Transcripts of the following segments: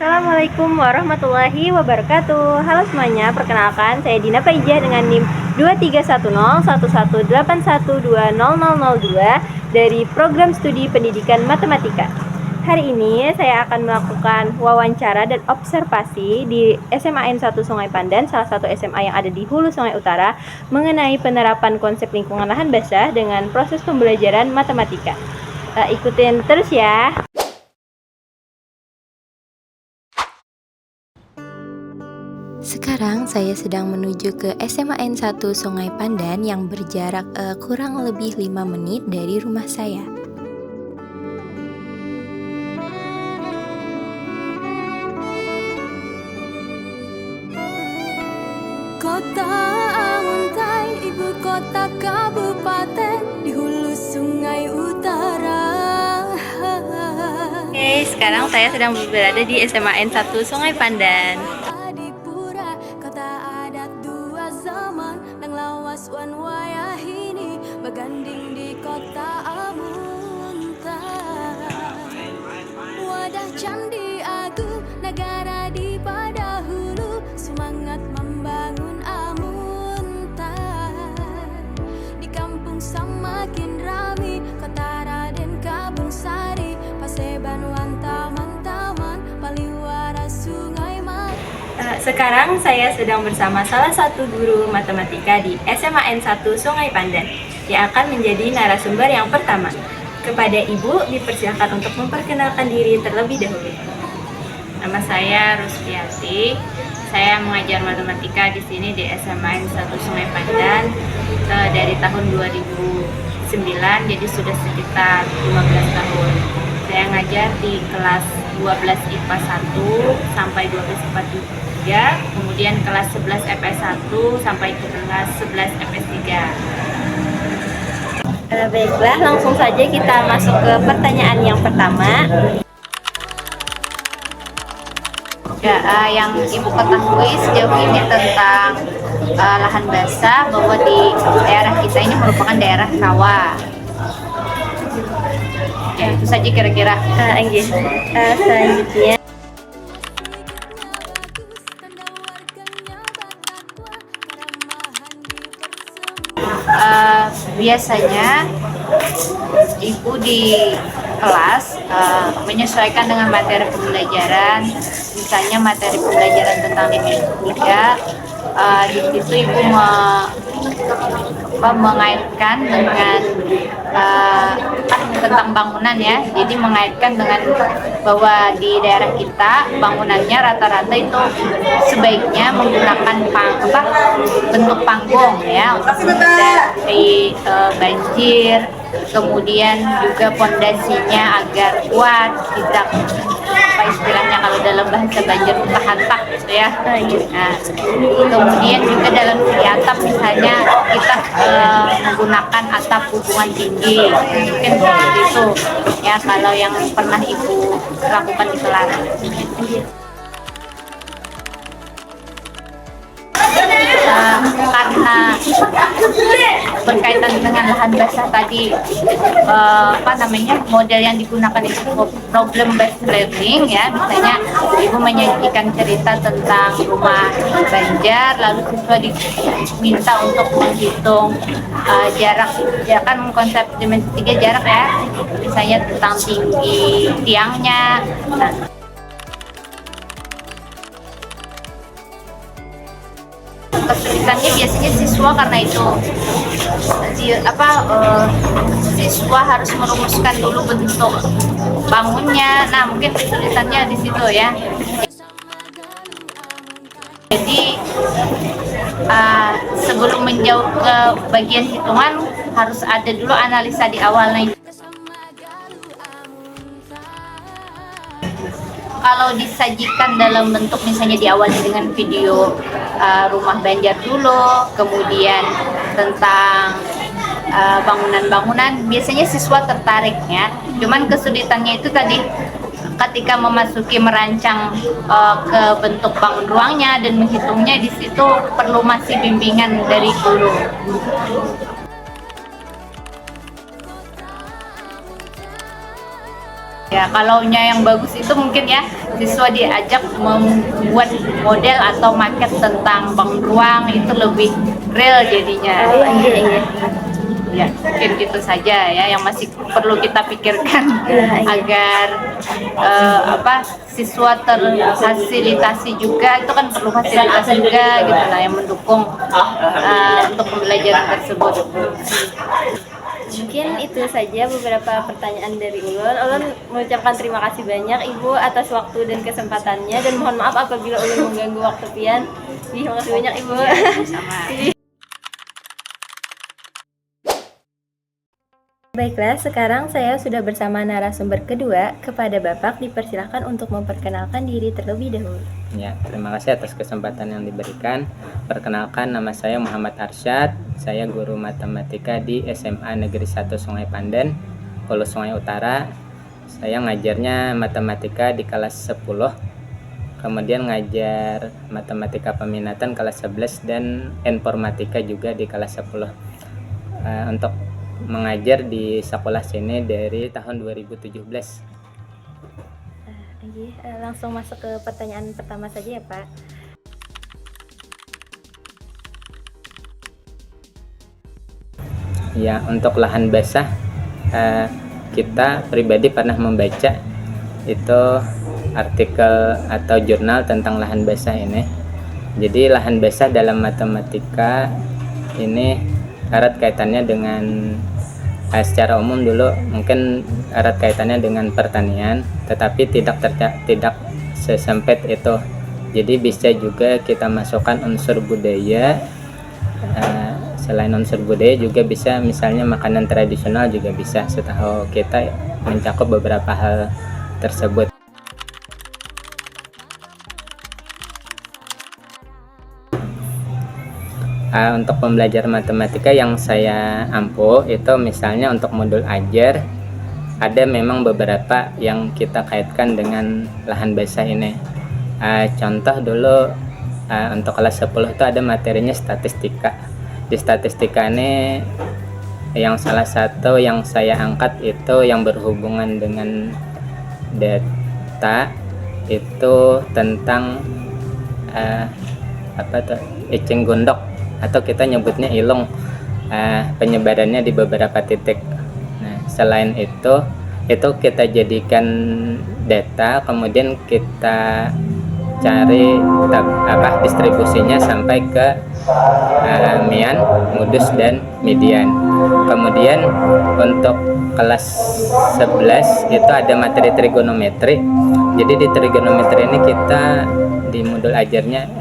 Assalamualaikum warahmatullahi wabarakatuh. Halo semuanya, perkenalkan saya Dina Paijah dengan NIM 23101181200002 dari Program Studi Pendidikan Matematika. Hari ini saya akan melakukan wawancara dan observasi di SMA N1 Sungai Pandan, salah satu SMA yang ada di Hulu Sungai Utara, mengenai penerapan konsep lingkungan lahan basah dengan proses pembelajaran matematika. Ikutin terus ya. Sekarang saya sedang menuju ke SMA N1 Sungai Pandan yang berjarak kurang lebih 5 menit dari rumah saya. Kota Amuntai, ibu kota kabupaten di hulu Sungai Utara. Oke, sekarang saya sedang berada di SMA N1 Sungai Pandan. Adipura, kota adat dua zaman, nang lawas wan wayahini, beganding di kota Amuntai. Wadah Candi Agung, negara di pada hulu, semangat membangun Amuntai. Di kampung semakin rami, kota Raden Kabung Sari, Paseban Taman-taman, Paliwara Sungai Mati. Sekarang saya sedang bersama salah satu guru matematika di SMA N1 Sungai Pandan yang akan menjadi narasumber yang pertama. Kepada Ibu dipersilakan untuk memperkenalkan diri terlebih dahulu. Nama saya Rusfiati. Saya mengajar matematika di sini di SMA N1 Sungai Pandan dari tahun 2009, jadi sudah sekitar 15 tahun. Saya ngajar di kelas 12 IPA 1 sampai 12 IPA 3, kemudian kelas 11 FS 1 sampai ke kelas 11 FS 3. Baiklah, langsung saja kita masuk ke pertanyaan yang pertama. Ya, yang Ibu ketahui sejauh ini tentang lahan basah, bahwa di daerah kita ini merupakan daerah rawa. Ya, itu saja kira-kira. Selanjutnya, biasanya Ibu di kelas menyesuaikan dengan materi pembelajaran, misalnya materi pembelajaran tentang dinamika. Di situ Ibu mengaitkan dengan tentang bangunan ya, jadi mengaitkan dengan bahwa di daerah kita bangunannya rata-rata itu sebaiknya menggunakan bentuk panggung ya, untuk menghindari banjir, kemudian juga pondasinya agar kuat, tidak apa istilahnya kalau dalam bahasa banjir tahan-tak gitu ya. Nah, kemudian juga dalam segi atap misalnya kita menggunakan atap hubungan tinggi, mungkin seperti itu ya kalau yang pernah Ibu lakukan di kelas. Karena berkaitan dengan lahan basah tadi, model yang digunakan itu problem based learning ya, misalnya Ibu menyajikan cerita tentang rumah Banjar, lalu siswa diminta untuk menghitung jarak, ya kan konsep dimensi 3 jarak ya, misalnya tentang tinggi tiangnya. Nah, kesulitannya biasanya siswa karena itu siswa harus merumuskan dulu bentuk bangunnya. Nah, mungkin kesulitannya di situ ya. Jadi sebelum menjauh ke bagian hitungan harus ada dulu analisa di awalnya. Kalau disajikan dalam bentuk misalnya diawali dengan video rumah Banjar dulu, kemudian tentang bangunan-bangunan, biasanya siswa tertarik ya. Cuman kesulitannya itu tadi ketika memasuki merancang ke bentuk bangun ruangnya dan menghitungnya, di situ perlu masih bimbingan dari guru. Ya, kalaunya yang bagus itu mungkin ya siswa diajak membuat model atau maket tentang bangun ruang, itu lebih real jadinya. Ya, mungkin gitu saja ya yang masih perlu kita pikirkan agar siswa terfasilitasi juga, itu kan perlu fasilitas juga gitu lah yang mendukung untuk pembelajaran tersebut. Mungkin itu saja beberapa pertanyaan dari Ulun. Ulun mengucapkan terima kasih banyak Ibu atas waktu dan kesempatannya, dan mohon maaf apabila Ulun mengganggu waktu pian. Terima kasih banyak Ibu. Sama. Baiklah, sekarang saya sudah bersama narasumber kedua. Kepada Bapak dipersilahkan untuk memperkenalkan diri terlebih dahulu. Ya, terima kasih atas kesempatan yang diberikan. Perkenalkan, nama saya Muhammad Arsyad. Saya guru matematika di SMA Negeri 1 Sungai Pandan, Hulu Sungai Utara. Saya ngajarnya matematika di kelas 10. Kemudian ngajar matematika peminatan kelas 11 dan informatika juga di kelas 10. Untuk mengajar di sekolah sini dari tahun 2017. Langsung masuk ke pertanyaan pertama saja ya Pak. Ya, untuk lahan basah kita pribadi pernah membaca itu artikel atau jurnal tentang lahan basah ini. Jadi lahan basah dalam matematika ini erat kaitannya dengan secara umum dulu mungkin erat kaitannya dengan pertanian, tetapi tidak sesempit itu. Jadi bisa juga kita masukkan unsur budaya. Selain unsur budaya juga bisa misalnya makanan tradisional juga bisa, setahu kita mencakup beberapa hal tersebut. Untuk pembelajaran matematika yang saya ampuh itu misalnya untuk modul ajar ada memang beberapa yang kita kaitkan dengan lahan basah ini. Contoh dulu untuk kelas 10 itu ada materinya statistika. Di statistika ini yang salah satu yang saya angkat itu yang berhubungan dengan data, itu tentang eceng gondok atau kita nyebutnya ilung, penyebarannya di beberapa titik. Nah, selain itu kita jadikan data, kemudian kita cari distribusinya sampai ke mean, modus, dan median. Kemudian untuk kelas 11 itu ada materi trigonometri. Jadi di trigonometri ini kita di modul ajarnya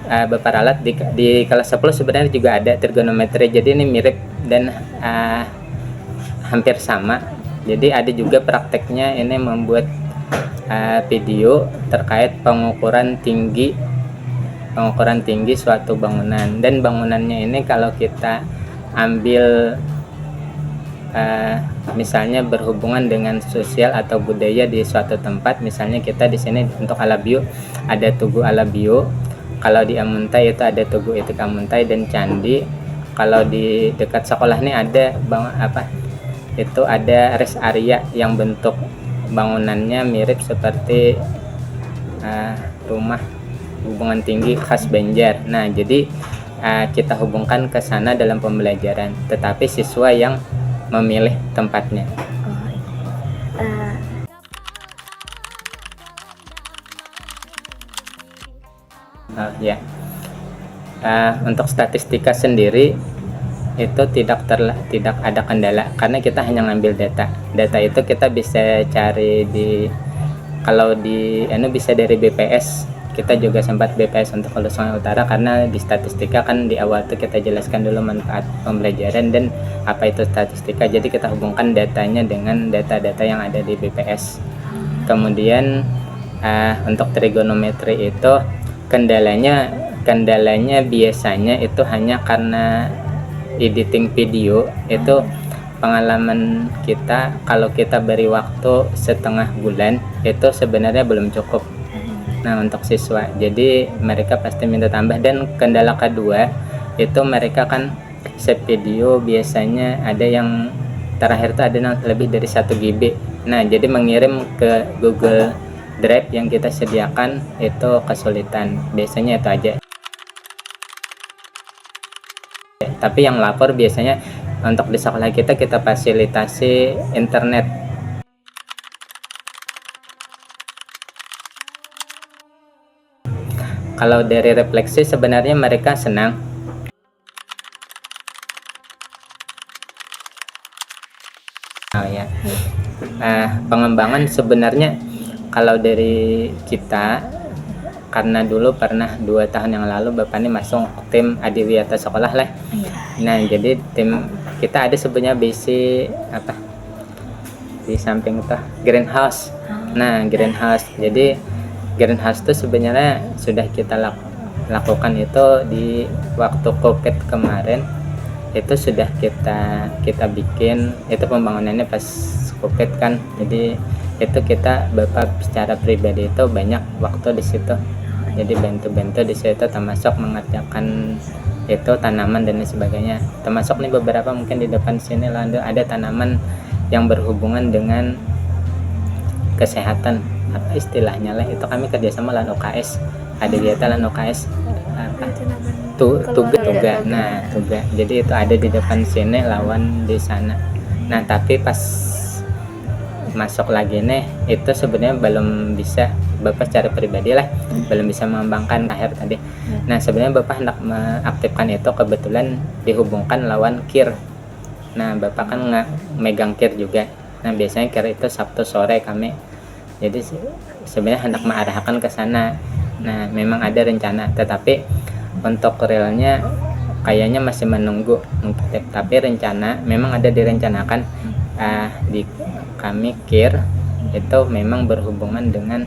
Bapak Ralat di kelas 10 sebenarnya juga ada trigonometri. Jadi ini mirip dan hampir sama. Jadi ada juga prakteknya, ini membuat video terkait pengukuran tinggi suatu bangunan. Dan bangunannya ini kalau kita ambil misalnya berhubungan dengan sosial atau budaya di suatu tempat, misalnya kita di sini untuk Alabio ada Tugu Alabio. Kalau di Amuntai itu ada Tugu Itik Amuntai dan Candi. Kalau di dekat sekolah ini ada itu ada rest area yang bentuk bangunannya mirip seperti rumah hubungan tinggi khas Banjar. Nah, jadi kita hubungkan ke sana dalam pembelajaran, tetapi siswa yang memilih tempatnya. Untuk statistika sendiri itu tidak ada kendala karena kita hanya ngambil data. Data itu kita bisa cari bisa dari BPS. Kita juga sempat BPS untuk Hulu Sungai Utara karena di statistika kan di awal itu kita jelaskan dulu manfaat pembelajaran dan apa itu statistika. Jadi kita hubungkan datanya dengan data-data yang ada di BPS. Kemudian untuk trigonometri itu kendalanya biasanya itu hanya karena editing video. Itu pengalaman kita, kalau kita beri waktu setengah bulan itu sebenarnya belum cukup. Nah, untuk siswa, jadi mereka pasti minta tambah. Dan kendala kedua itu mereka kan save video biasanya ada yang terakhir itu ada yang lebih dari 1 GB. Nah, jadi mengirim ke Google Drive yang kita sediakan itu kesulitan. Biasanya itu aja. Tapi yang lapor biasanya untuk di sekolah kita fasilitasi internet. Kalau dari refleksi sebenarnya mereka senang. Oh ya. Pengembangan sebenarnya kalau dari kita, karena dulu pernah 2 tahun yang lalu Bapak ini masuk tim Adiwiyata Sekolah lah. Nah, jadi tim kita ada sebenarnya basic apa di samping itu greenhouse. Nah, greenhouse. Jadi greenhouse itu sebenarnya sudah kita lakukan itu di waktu COVID kemarin. Itu sudah kita bikin, itu pembangunannya pas COVID kan. Jadi itu kita Bapak secara pribadi itu banyak waktu di situ. Jadi bantu-bantu di situ, termasuk mengerjakan itu tanaman dan sebagainya. Termasuk nih beberapa mungkin di depan sini lalu ada tanaman yang berhubungan dengan kesehatan, apa istilahnya lah, itu kami kerjasama lan UKS, ada kegiatan lan UKS tuga. Nah, tuga. Jadi itu ada di depan sini, lawan di sana. Nah, tapi pas masuk lagi nih itu sebenarnya belum bisa, Bapak secara pribadi lah belum bisa mengembangkan akhir tadi. Nah, sebenarnya Bapak hendak mengaktifkan itu, kebetulan dihubungkan lawan KIR. Nah, Bapak kan nggak megang KIR juga. Nah, biasanya KIR itu Sabtu sore kami. Jadi sebenarnya hendak mengarahkan ke sana. Nah, memang ada rencana, tetapi untuk realnya kayaknya masih menunggu. Tapi rencana memang ada direncanakan di kami KIR itu memang berhubungan dengan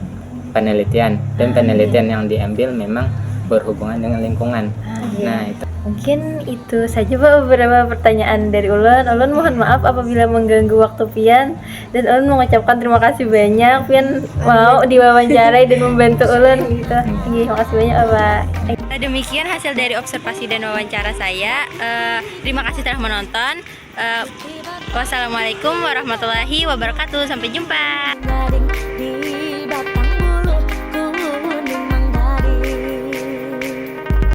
penelitian, dan penelitian yang diambil memang berhubungan dengan lingkungan. Nah, itu Mungkin itu saja Pak beberapa pertanyaan dari Ulun. Ulun mohon maaf apabila mengganggu waktu Pian, dan Ulun mengucapkan terima kasih banyak Pian mau diwawancarai dan membantu Ulun gitu. Terima kasih banyak Pak. Demikian hasil dari observasi dan wawancara saya. Terima kasih telah menonton. Wassalamualaikum warahmatullahi wabarakatuh. Sampai jumpa.